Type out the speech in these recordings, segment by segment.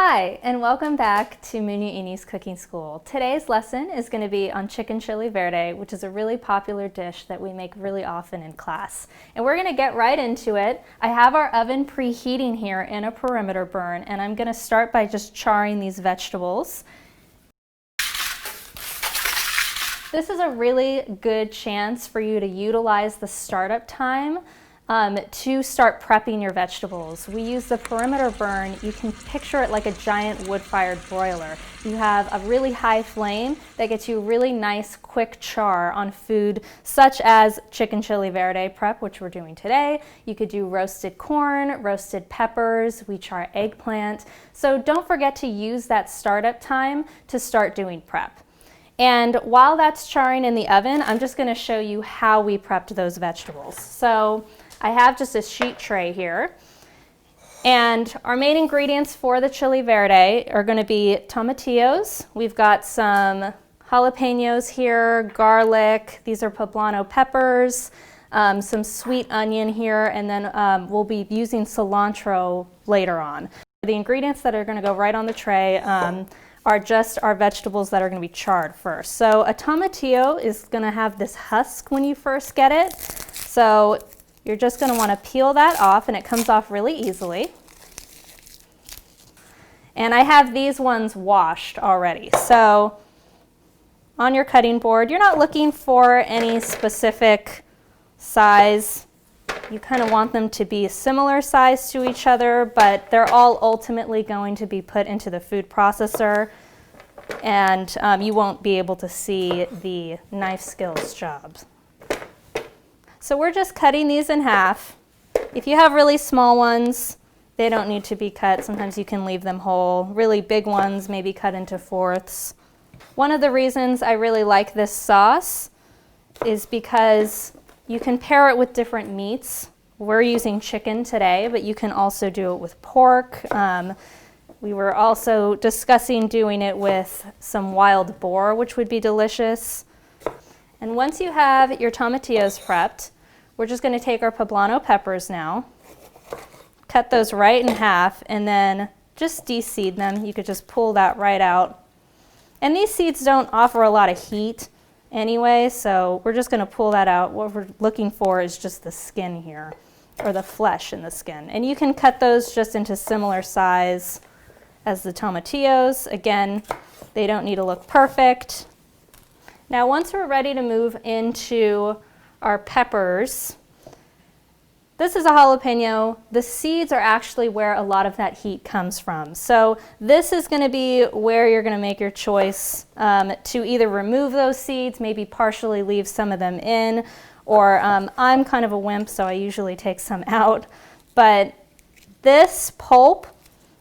Hi, and welcome back to MugnainiOvens Cooking School. Today's lesson is going to be on chicken chili verde, which is a really popular dish that we make really often in class. And we're going to get right into it. I have our oven preheating here in a perimeter burn, and I'm going to start by just charring these vegetables. This is a really good chance for you to utilize the startup time to start prepping your vegetables. We use the perimeter burn. You can picture it like a giant wood-fired broiler. You have a really high flame that gets you really nice, quick char on food such as chicken chili verde prep, which we're doing today. You could do roasted corn, roasted peppers, we char eggplant. So don't forget to use that startup time to start doing prep. And while that's charring in the oven, I'm just going to show you how we prepped those vegetables. So I have just a sheet tray here, and our main ingredients for the chili verde are going to be tomatillos. We've got some jalapenos here, garlic, these are poblano peppers, some sweet onion here, and then we'll be using cilantro later on. The ingredients that are going to go right on the tray are just our vegetables that are going to be charred first. So a tomatillo is going to have this husk when you first get it. So you're just going to want to peel that off, and it comes off really easily. And I have these ones washed already. So on your cutting board, you're not looking for any specific size. You kind of want them to be a similar size to each other, but they're all ultimately going to be put into the food processor, and you won't be able to see the knife skills jobs. So we're just cutting these in half. If you have really small ones, they don't need to be cut. Sometimes you can leave them whole. Really big ones, maybe cut into fourths. One of the reasons I really like this sauce is because you can pair it with different meats. We're using chicken today, but you can also do it with pork. We were also discussing doing it with some wild boar, which would be delicious. And once you have your tomatillos prepped, we're just going to take our poblano peppers now, cut those right in half, and then just de-seed them. You could just pull that right out. And these seeds don't offer a lot of heat anyway, so we're just going to pull that out. What we're looking for is just the skin here, or the flesh in the skin. And you can cut those just into similar size as the tomatillos. Again, they don't need to look perfect. Now, once we're ready to move into our peppers, this is a jalapeno. The seeds are actually where a lot of that heat comes from. So this is going to be where you're going to make your choice to either remove those seeds, maybe partially leave some of them in, or I'm kind of a wimp, so I usually take some out. But this pulp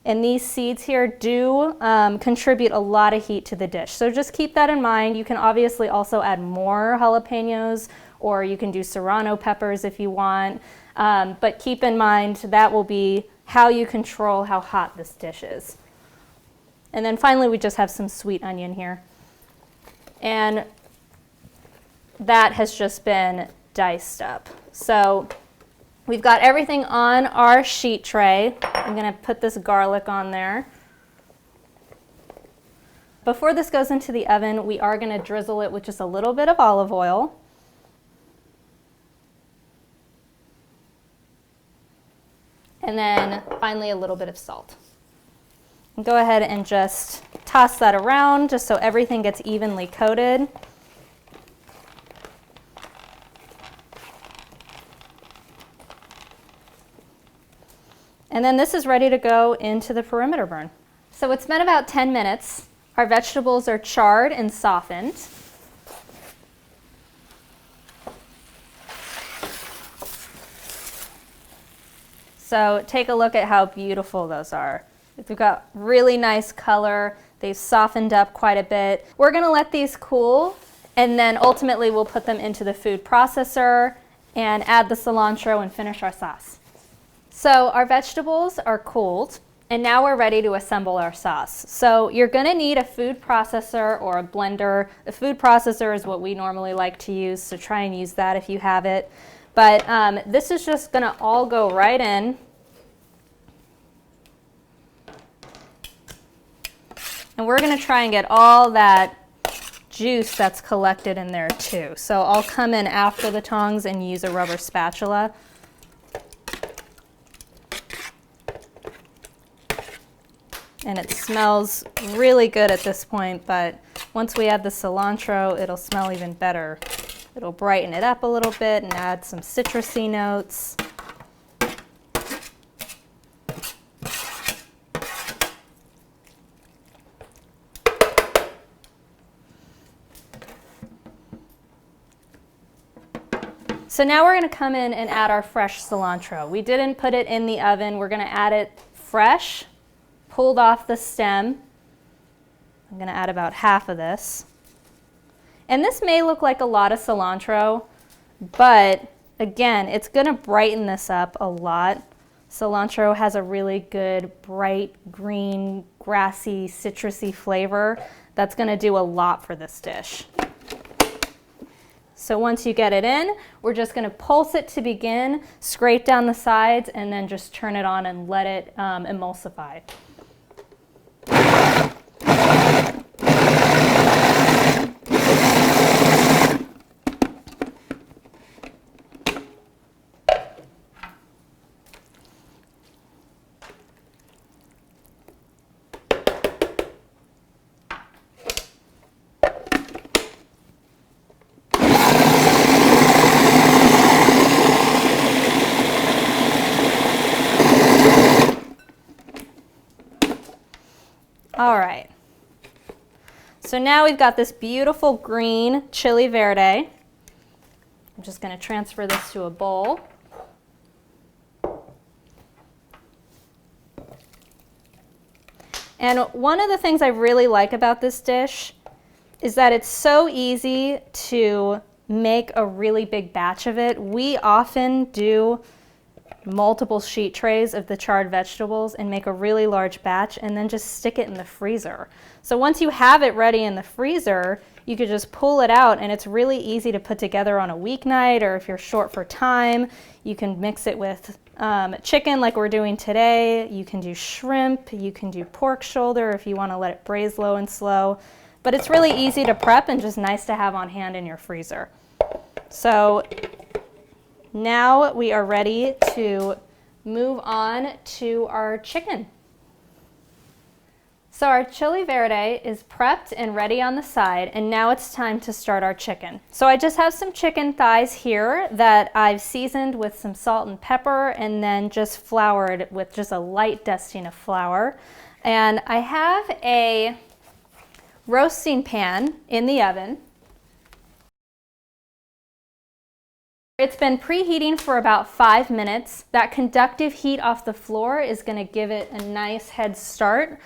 and these seeds here do contribute a lot of heat to the dish. So just keep that in mind. You can obviously also add more jalapenos, or you can do serrano peppers if you want. But keep in mind that will be how you control how hot this dish is. And then finally, we just have some sweet onion here. And that has just been diced up. So we've got everything on our sheet tray. I'm going to put this garlic on there. Before this goes into the oven, we are going to drizzle it with just a little bit of olive oil. And then finally a little bit of salt. And go ahead and just toss that around just so everything gets evenly coated. And then this is ready to go into the perimeter burn. So it's been about 10 minutes. Our vegetables are charred and softened. So take a look at how beautiful those are. They've got really nice color. They've softened up quite a bit. We're going to let these cool, and then ultimately we'll put them into the food processor and add the cilantro and finish our sauce. So our vegetables are cooled, and now we're ready to assemble our sauce. So you're going to need a food processor or a blender. The food processor is what we normally like to use, so try and use that if you have it. But this is just going to all go right in. And we're going to try and get all that juice that's collected in there too. So I'll come in after the tongs and use a rubber spatula. And it smells really good at this point, but once we add the cilantro, it'll smell even better. It'll brighten it up a little bit and add some citrusy notes. So now we're going to come in and add our fresh cilantro. We didn't put it in the oven. We're going to add it fresh, pulled off the stem. I'm going to add about half of this. And this may look like a lot of cilantro, but again, it's going to brighten this up a lot. Cilantro has a really good, bright, green, grassy, citrusy flavor that's going to do a lot for this dish. So once you get it in, we're just going to pulse it to begin, scrape down the sides, and then just turn it on and let it emulsify. All right, so now we've got this beautiful green Chile Verde. I'm just going to transfer this to a bowl. And one of the things I really like about this dish is that it's so easy to make a really big batch of it. We often do multiple sheet trays of the charred vegetables and make a really large batch and then just stick it in the freezer. So once you have it ready in the freezer, you could just pull it out and it's really easy to put together on a weeknight, or if you're short for time, you can mix it with chicken like we're doing today. You can do shrimp, you can do pork shoulder if you want to let it braise low and slow. But it's really easy to prep and just nice to have on hand in your freezer. So now we are ready to move on to our chicken. So our Chile Verde is prepped and ready on the side, and now it's time to start our chicken. So I just have some chicken thighs here that I've seasoned with some salt and pepper and then just floured with just a light dusting of flour. And I have a roasting pan in the oven. It's been preheating for about 5 minutes. That conductive heat off the floor is going to give it a nice head start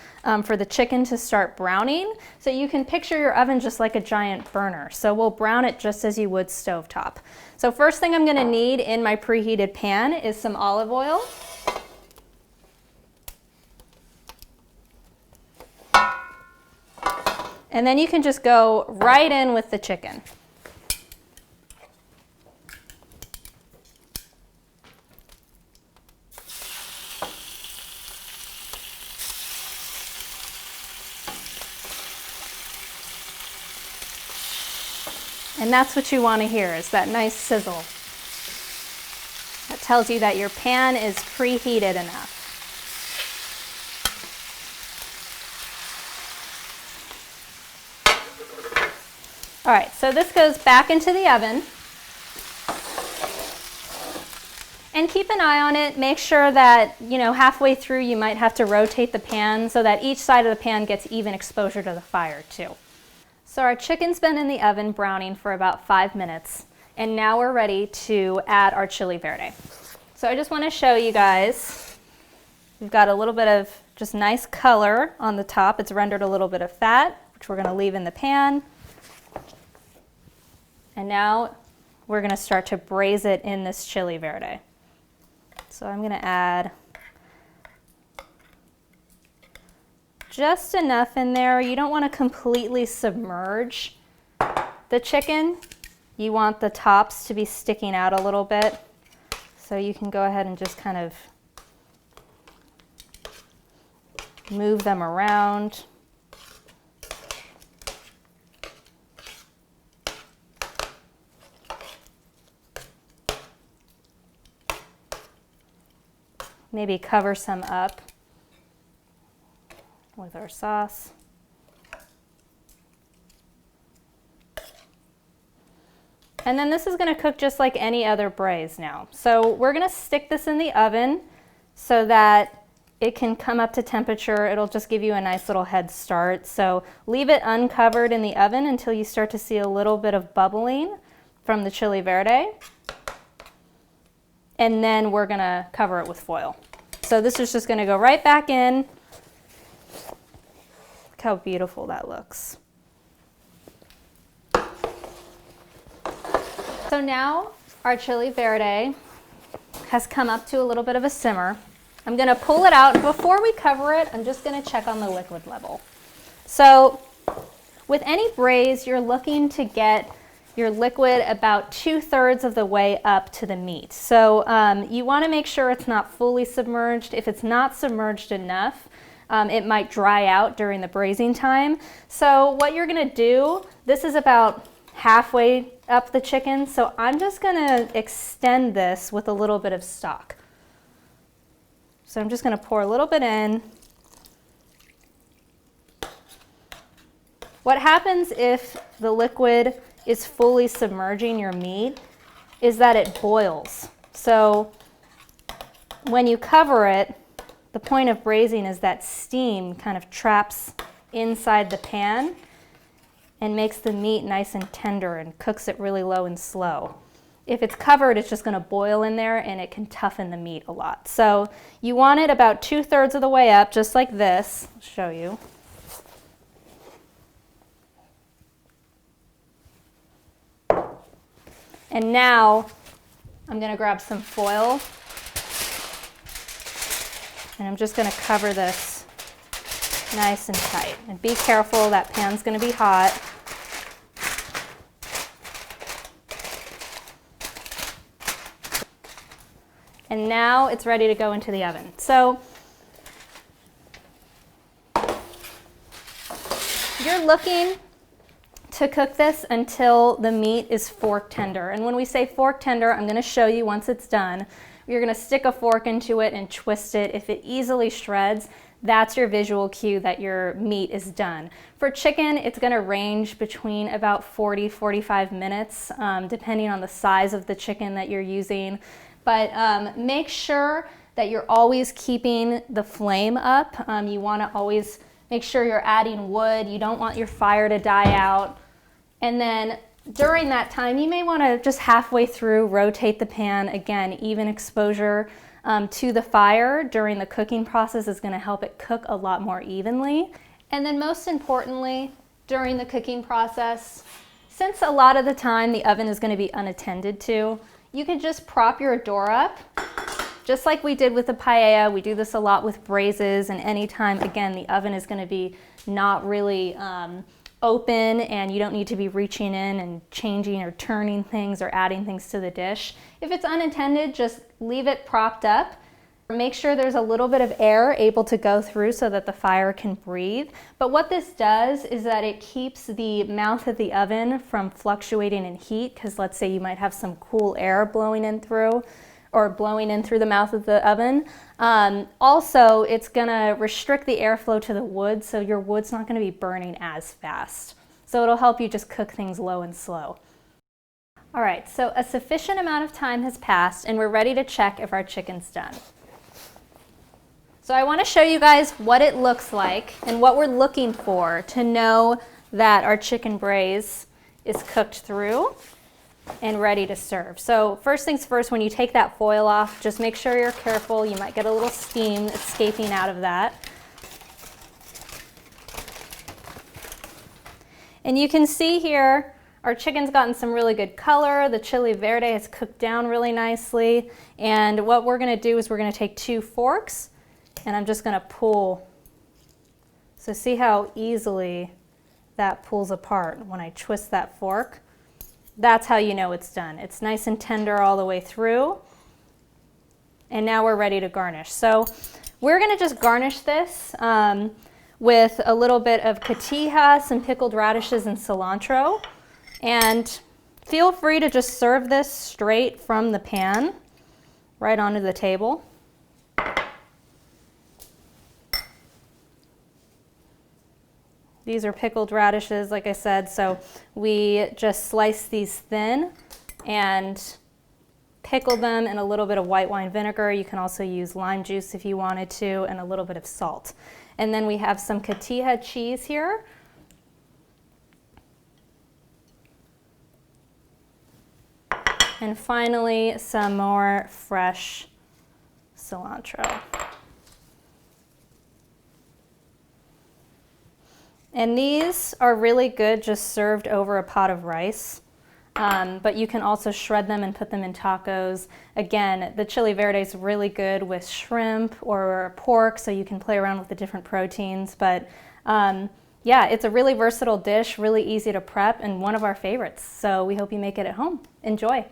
for the chicken to start browning. So you can picture your oven just like a giant burner. So we'll brown it just as you would stovetop. So first thing I'm going to need in my preheated pan is some olive oil. And then you can just go right in with the chicken. And that's what you want to hear, is that nice sizzle. That tells you that your pan is preheated enough. All right, so this goes back into the oven. And keep an eye on it. Make sure that, halfway through you might have to rotate the pan so that each side of the pan gets even exposure to the fire too. So our chicken's been in the oven browning for about 5 minutes, and now we're ready to add our Chile Verde. So I just want to show you guys, we've got a little bit of just nice color on the top. It's rendered a little bit of fat, which we're going to leave in the pan. And now we're going to start to braise it in this Chile Verde. So I'm going to add just enough in there. You don't want to completely submerge the chicken. You want the tops to be sticking out a little bit. So you can go ahead and just kind of move them around. maybe cover some up with our sauce. And then this is going to cook just like any other braise now. So we're going to stick this in the oven so that it can come up to temperature. It'll just give you a nice little head start. So leave it uncovered in the oven until you start to see a little bit of bubbling from the Chile Verde. And then we're going to cover it with foil. So this is just going to go right back in. Look how beautiful that looks. So now our Chile Verde has come up to a little bit of a simmer. I'm going to pull it out. Before we cover it, I'm just going to check on the liquid level. So with any braise, you're looking to get your liquid about 2/3 of the way up to the meat. So you want to make sure it's not fully submerged. If it's not submerged enough, it might dry out during the braising time. So what you're going to do, this is about halfway up the chicken, so I'm just going to extend this with a little bit of stock. So I'm just going to pour a little bit in. What happens if the liquid is fully submerging your meat is that it boils. So when you cover it, the point of braising is that steam kind of traps inside the pan and makes the meat nice and tender and cooks it really low and slow. If it's covered, it's just going to boil in there and it can toughen the meat a lot. So you want it about 2/3 of the way up, just like this. I'll show you. And now I'm going to grab some foil and I'm just going to cover this nice and tight. And be careful, that pan's going to be hot. And now it's ready to go into the oven. So you're looking to cook this until the meat is fork tender. And when we say fork tender, I'm going to show you once it's done. You're going to stick a fork into it and twist it. If it easily shreds, that's your visual cue that your meat is done. For chicken, it's going to range between about 40-45 minutes, depending on the size of the chicken that you're using. But make sure that you're always keeping the flame up. You want to always make sure you're adding wood. You don't want your fire to die out. And then during that time, you may want to just halfway through rotate the pan. Again, even exposure to the fire during the cooking process is going to help it cook a lot more evenly. And then most importantly, during the cooking process, since a lot of the time the oven is going to be unattended to, you can just prop your door up, just like we did with the paella. We do this a lot with braises, and anytime, again, the oven is going to be not really open and you don't need to be reaching in and changing or turning things or adding things to the dish. If it's unattended, just leave it propped up. Make sure there's a little bit of air able to go through so that the fire can breathe. But what this does is that it keeps the mouth of the oven from fluctuating in heat, because let's say you might have some cool air blowing in through the mouth of the oven. Also, it's gonna restrict the airflow to the wood, so your wood's not gonna be burning as fast. So it'll help you just cook things low and slow. All right, so a sufficient amount of time has passed and we're ready to check if our chicken's done. So I want to show you guys what it looks like and what we're looking for to know that our chicken braise is cooked through and ready to serve. So first things first, when you take that foil off, just make sure you're careful. You might get a little steam escaping out of that. And you can see here, our chicken's gotten some really good color. The Chile Verde has cooked down really nicely. And what we're going to do is we're going to take 2 forks and I'm just going to pull. So see how easily that pulls apart when I twist that fork? That's how you know it's done. It's nice and tender all the way through. And now we're ready to garnish. So we're going to just garnish this with a little bit of cotija, some pickled radishes, and cilantro. And feel free to just serve this straight from the pan right onto the table. These are pickled radishes, like I said, so we just slice these thin and pickle them in a little bit of white wine vinegar. You can also use lime juice if you wanted to, and a little bit of salt. And then we have some cotija cheese here. And finally, some more fresh cilantro. And these are really good just served over a pot of rice, but you can also shred them and put them in tacos. Again, the Chile Verde is really good with shrimp or pork, so you can play around with the different proteins. But yeah, it's a really versatile dish, really easy to prep, and one of our favorites. So we hope you make it at home. Enjoy.